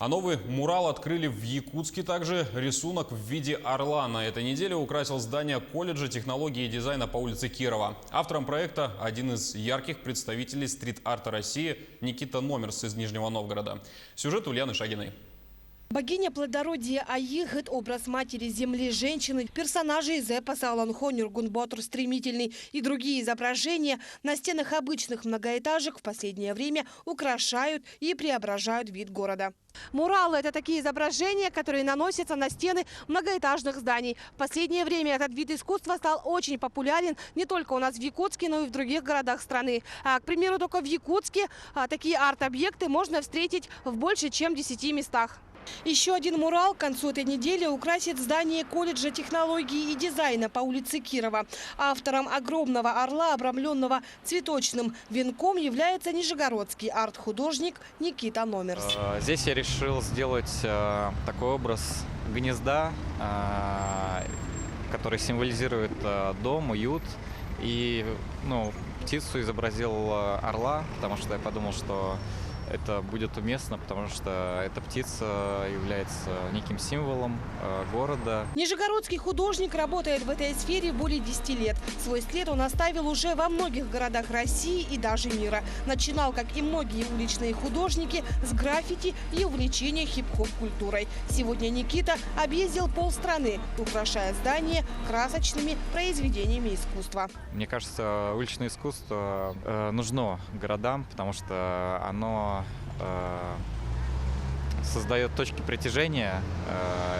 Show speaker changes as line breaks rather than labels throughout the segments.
А новый мурал открыли в Якутске. Также рисунок в виде орла на этой неделе украсил здание колледжа технологии и дизайна по улице Кирова. Автором проекта один из ярких представителей стрит-арта России Никита Номерс из Нижнего Новгорода. Сюжет Ульяны Шагиной.
Богиня плодородия Аигыт, образ матери земли, женщины, персонажи из эпоса Аланхо, Нюргунботр, Стремительный и другие изображения на стенах обычных многоэтажек в последнее время украшают и преображают вид города. Муралы – это такие изображения, которые наносятся на стены многоэтажных зданий. В последнее время этот вид искусства стал очень популярен не только у нас в Якутске, но и в других городах страны. К примеру, только в Якутске такие арт-объекты можно встретить в больше чем 10 местах. Еще один мурал к концу этой недели украсит здание колледжа технологии и дизайна по улице Кирова. Автором огромного орла, обрамленного цветочным венком, является нижегородский арт-художник Никита Номерс.
Здесь я решил сделать такой образ гнезда, который символизирует дом, уют. И птицу изобразил орла, потому что я подумал, что это будет уместно, потому что эта птица является неким символом города.
Нижегородский художник работает в этой сфере более 10 лет. Свой след он оставил уже во многих городах России и даже мира. Начинал, как и многие уличные художники, с граффити и увлечения хип-хоп-культурой. Сегодня Никита объездил полстраны, украшая здания красочными произведениями искусства.
Мне кажется, уличное искусство нужно городам, потому что оно создает точки притяжения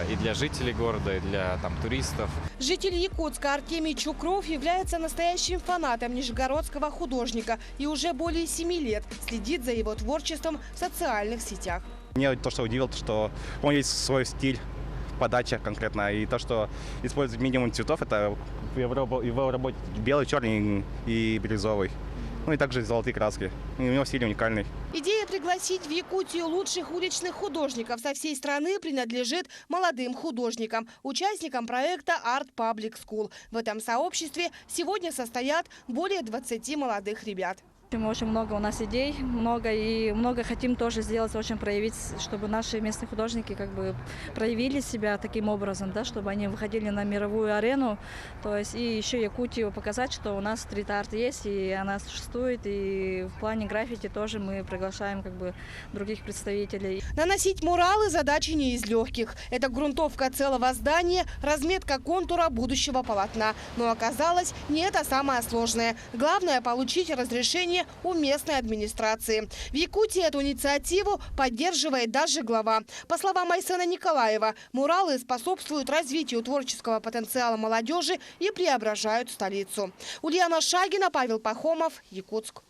и для жителей города, и для туристов.
Житель Якутска Артемий Чукров является настоящим фанатом нижегородского художника и уже более 7 лет следит за его творчеством в социальных сетях.
Мне то, что удивило, что он есть свой стиль, подача конкретно, и то, что использует минимум цветов, это в его работе белый, черный и бирюзовый. И также золотые краски. И у него стиль уникальный.
Идея пригласить в Якутию лучших уличных художников со всей страны принадлежит молодым художникам, участникам проекта Art Public School. В этом сообществе сегодня состоят более 20 молодых ребят.
Очень много у нас идей, много хотим тоже сделать, очень проявить, чтобы наши местные художники проявили себя таким образом, чтобы они выходили на мировую арену, то есть и еще Якутию показать, что у нас стрит-арт есть, и она существует, и в плане граффити тоже мы приглашаем других представителей.
Наносить муралы – задача не из легких. Это грунтовка целого здания, разметка контура будущего полотна. Но оказалось, не это самое сложное. Главное – получить разрешение у местной администрации. В Якутии эту инициативу поддерживает даже глава. По словам Айсена Николаева, муралы способствуют развитию творческого потенциала молодежи и преображают столицу. Ульяна Шагина, Павел Пахомов, Якутск.